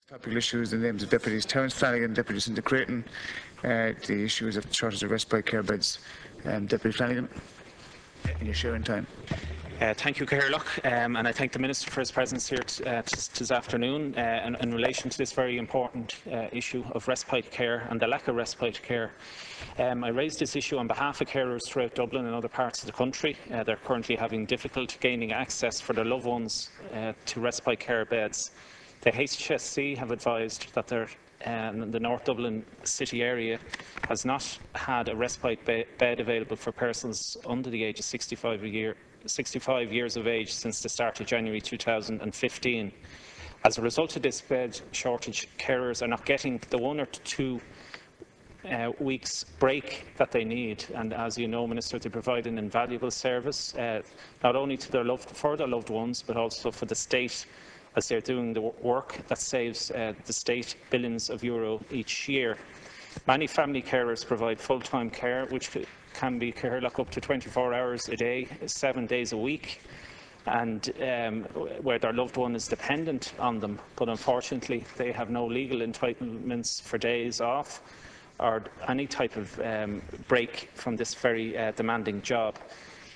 Topical issues, the names of Deputies Terence Flanagan, Deputy Lucinda Creighton. The issues of the shortage of respite care beds. Deputy Flanagan, in your sharing time. Thank you, Cathaoirleach, and I thank the Minister for his presence here this afternoon in relation to this very important issue of respite care and the lack of respite care. I raised this issue on behalf of carers throughout Dublin and other parts of the country. They're currently having difficulty gaining access for their loved ones to respite care beds. The HSC have advised that the North Dublin city area has not had a respite bed available for persons under the age of 65 years of age since the start of January 2015. As a result of this bed shortage, carers are not getting the 1 or 2 weeks break that they need, and as you know, Minister, they provide an invaluable service not only to their loved ones but also for the state, as they're doing the work that saves the state billions of euro each year. Many family carers provide full-time care, which can be up to 24 hours a day, 7 days a week, and where their loved one is dependent on them. But unfortunately, they have no legal entitlements for days off or any type of break from this very demanding job.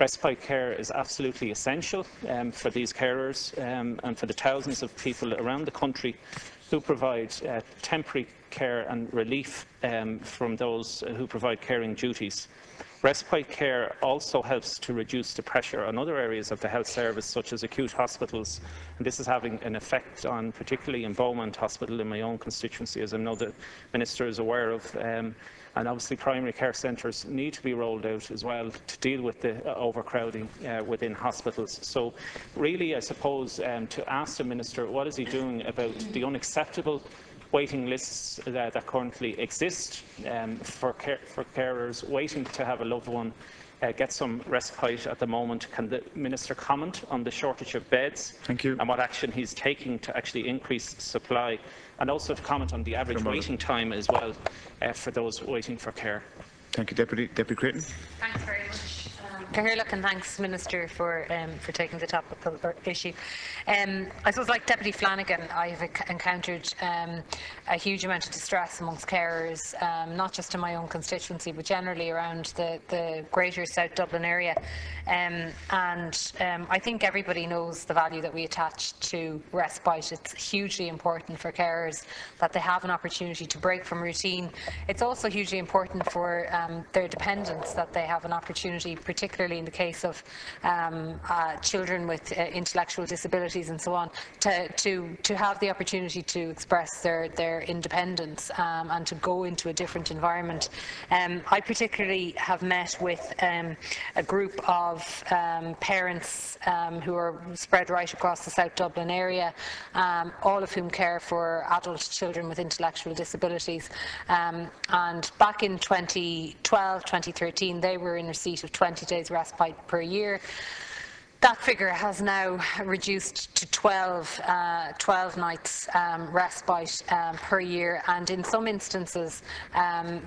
Respite care is absolutely essential for these carers and for the thousands of people around the country who provide temporary care and relief from those who provide caring duties. Respite care also helps to reduce the pressure on other areas of the health service, such as acute hospitals, and this is having an effect on, particularly in Beaumont Hospital in my own constituency, as I know the Minister is aware of. And obviously primary care centres need to be rolled out as well to deal with the overcrowding within hospitals. So really, I suppose, to ask the Minister, what is he doing about the unacceptable waiting lists that currently exist for carers waiting to have a loved one get some respite at the moment? Can the Minister comment on the shortage of beds? Thank you. And what action he's taking to actually increase supply, and also to comment on the average waiting time as well for those waiting for care? Thank you, Deputy Creighton. Thanks very much, Cathaoirleach, and thanks, Minister, for taking the topical issue. I suppose, like Deputy Flanagan, I've encountered a huge amount of distress amongst carers, not just in my own constituency, but generally around the greater South Dublin area. I think everybody knows the value that we attach to respite. It's hugely important for carers that they have an opportunity to break from routine. It's also hugely important for their dependents that they have an opportunity, particularly in the case of children with intellectual disabilities and so on, to have the opportunity to express their independence and to go into a different environment. I particularly have met with a group of parents who are spread right across the South Dublin area, all of whom care for adult children with intellectual disabilities. And back in 2012, 2013, they were in receipt of 20 days respite per year. That figure has now reduced to 12 nights respite per year, and in some instances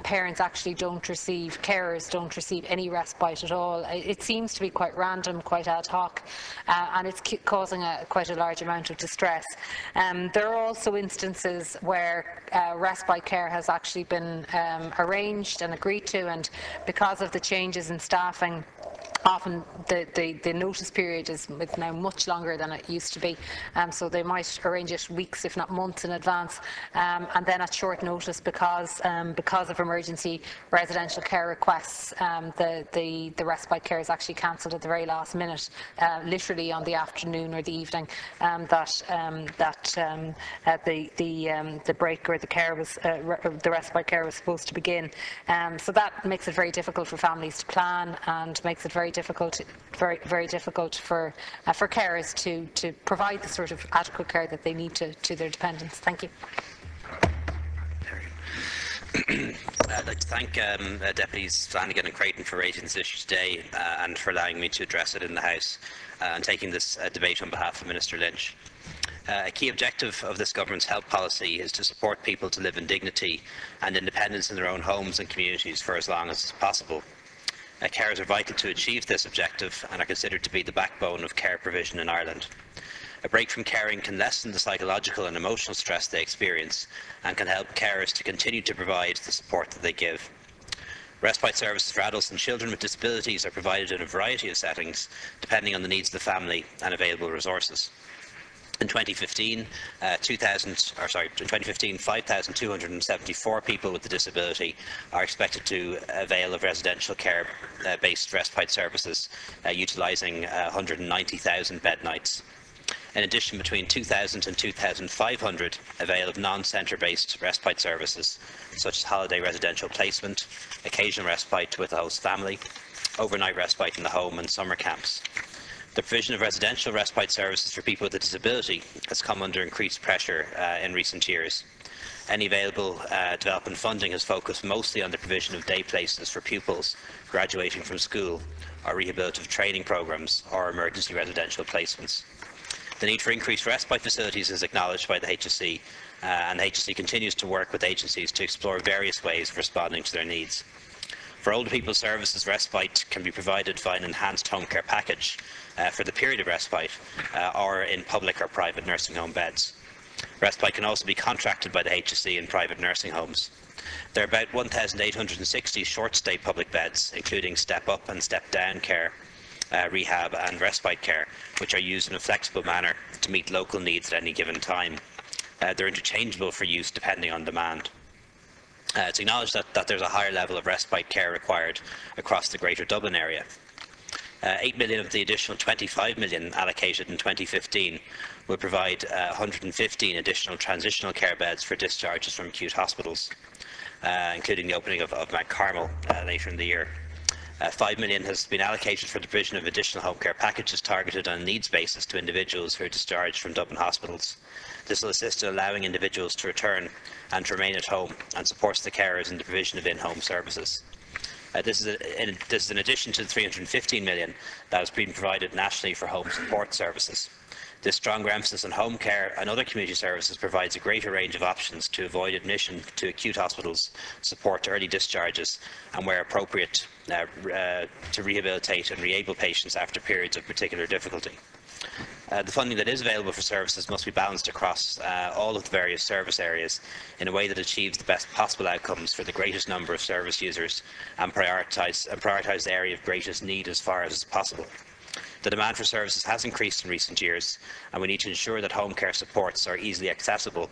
parents actually carers don't receive any respite at all. It seems to be quite random, quite ad hoc, and it's causing quite a large amount of distress. There are also instances where respite care has actually been arranged and agreed to, and because of the changes in staffing, often the notice period is now much longer than it used to be, so they might arrange it weeks, if not months in advance, and then at short notice, because of emergency residential care requests, the respite care is actually cancelled at the very last minute, literally on the afternoon or the evening that the break or the respite care was supposed to begin. So that makes it very difficult for families to plan, and makes it very difficult for carers to provide the sort of adequate care that they need to their dependents. Thank you. I'd like to thank Deputies Flanagan and Creighton for raising this issue today and for allowing me to address it in the House and taking this debate on behalf of Minister Lynch. A key objective of this government's health policy is to support people to live in dignity and independence in their own homes and communities for as long as possible. Carers are vital to achieve this objective and are considered to be the backbone of care provision in Ireland. A break from caring can lessen the psychological and emotional stress they experience and can help carers to continue to provide the support that they give. Respite services for adults and children with disabilities are provided in a variety of settings, depending on the needs of the family and available resources. In 2015, 5,274 people with a disability are expected to avail of residential care-based respite services, utilising 190,000 bed nights. In addition, between 2,000 and 2,500 avail of non-centre-based respite services, such as holiday residential placement, occasional respite with the host family, overnight respite in the home and summer camps. The provision of residential respite services for people with a disability has come under increased pressure in recent years. Any available development funding has focused mostly on the provision of day places for pupils graduating from school, or rehabilitative training programmes, or emergency residential placements. The need for increased respite facilities is acknowledged by the HSE, and the HSE continues to work with agencies to explore various ways of responding to their needs. For older people's services, respite can be provided via an enhanced home care package for the period of respite, or in public or private nursing home beds. Respite can also be contracted by the HSE in private nursing homes. There are about 1,860 short-stay public beds, including step-up and step-down care, rehab and respite care, which are used in a flexible manner to meet local needs at any given time. They're interchangeable for use depending on demand. It's acknowledged that there's a higher level of respite care required across the Greater Dublin area. 8 million of the additional 25 million allocated in 2015 will provide 115 additional transitional care beds for discharges from acute hospitals, including the opening of Mount Carmel later in the year. 5 million has been allocated for the provision of additional home care packages targeted on a needs basis to individuals who are discharged from Dublin hospitals. This will assist in allowing individuals to return and to remain at home, and supports the carers in the provision of in-home services. This is in addition to the 315 million that has been provided nationally for home support services. This stronger emphasis on home care and other community services provides a greater range of options to avoid admission to acute hospitals, support early discharges, and where appropriate to rehabilitate and re-able patients after periods of particular difficulty. The funding that is available for services must be balanced across all of the various service areas in a way that achieves the best possible outcomes for the greatest number of service users and prioritise the area of greatest need as far as is possible. The demand for services has increased in recent years, and we need to ensure that home care supports are easily accessible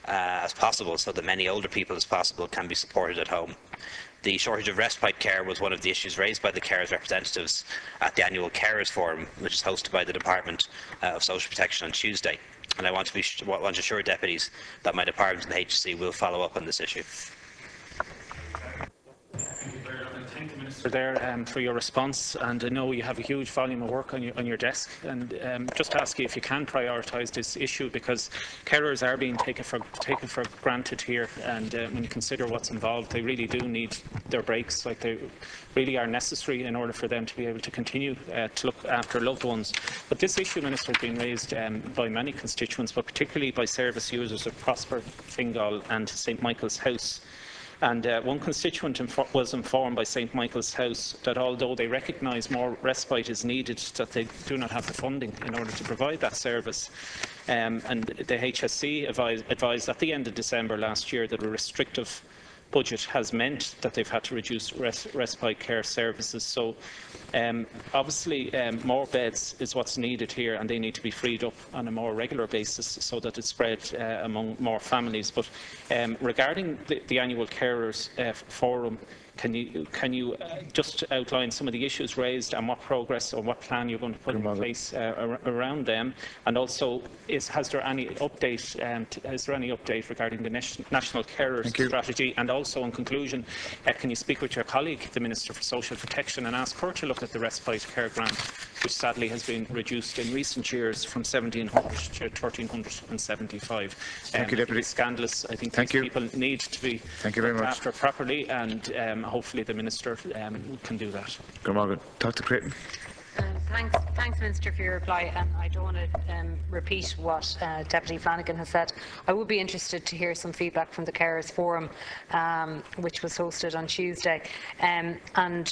as possible, so that many older people as possible can be supported at home. The shortage of respite care was one of the issues raised by the carers representatives at the annual Carers Forum, which is hosted by the Department of Social Protection on Tuesday. And I want to assure deputies that my department and the HSE will follow up on this issue. Thank the Minister there for your response, and I know you have a huge volume of work on your desk, and just ask you if you can prioritise this issue, because carers are being taken for granted here, and when you consider what's involved, they really do need their breaks. Like, they really are necessary in order for them to be able to continue to look after loved ones. But this issue, Minister, has been raised by many constituents, but particularly by service users of Prosper, Fingal and St Michael's House. And one constituent was informed by St Michael's House that although they recognise more respite is needed, that they do not have the funding in order to provide that service. And the HSE advised at the end of December last year that a restrictive budget has meant that they've had to reduce respite care services. So obviously more beds is what's needed here, and they need to be freed up on a more regular basis so that it's spread among more families. But regarding the annual Carers Forum, can you just outline some of the issues raised and what progress or what plan you're going to put in place around them? And also, has there any update regarding the National Carers Strategy? And also, in conclusion, can you speak with your colleague, the Minister for Social Protection, and ask her to look at the respite care grant, which sadly has been reduced in recent years from 1,700 to 1,375. Thank you, Deputy. It's scandalous. I think these people need to be looked after properly, and hopefully the Minister can do that. Dr. Creighton. Thanks, Minister, for your reply. And I don't want to repeat what Deputy Flanagan has said. I would be interested to hear some feedback from the Carers Forum, which was hosted on Tuesday. And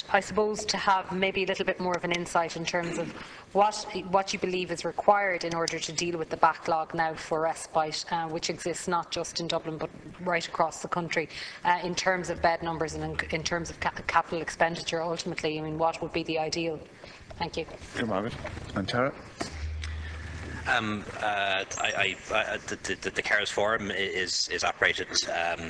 I suppose to have maybe a little bit more of an insight in terms of what you believe is required in order to deal with the backlog now for respite, which exists not just in Dublin but right across the country, in terms of bed numbers and in terms of capital expenditure ultimately. I mean, what would be the ideal? Thank you. Margaret. And Tara. The Carers Forum is operated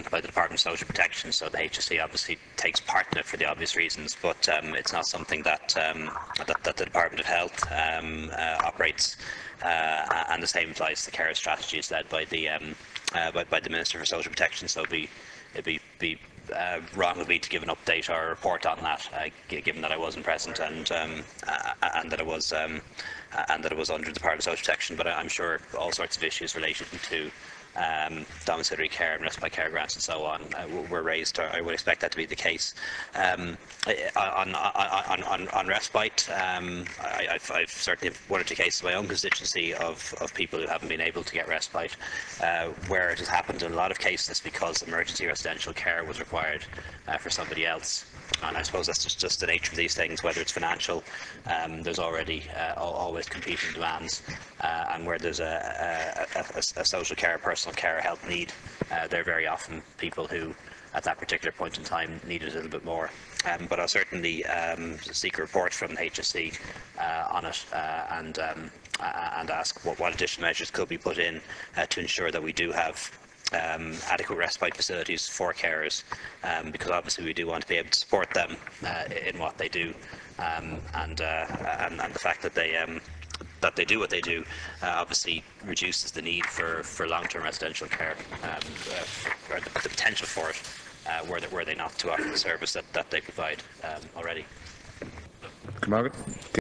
by the Department of Social Protection, so the HSE obviously takes part in it for the obvious reasons, but it's not something that the Department of Health operates, and the same applies to the Carers Strategy is led by the Minister for Social Protection, so it'd be wrong of me to give an update or a report on that, given that I wasn't present and that it was under the Department of Social Protection. But I'm sure all sorts of issues related to domiciliary care and respite care grants and so on were raised, or I would expect that to be the case. On respite, I've certainly had one or two cases in my own constituency of people who haven't been able to get respite, where it has happened in a lot of cases because emergency residential care was required for somebody else. And I suppose that's just the nature of these things, whether it's financial, there's already always competing demands, and where there's a social care, personal care, health need, they're very often people who at that particular point in time need it a little bit more. But I'll certainly seek a report from the HSE on it and ask what additional measures could be put in to ensure that we do have adequate respite facilities for carers, because obviously we do want to be able to support them in what they do, and the fact that they do what they do obviously reduces the need for long-term residential care, or the potential for it, were they not to offer the service that they provide already. Margaret.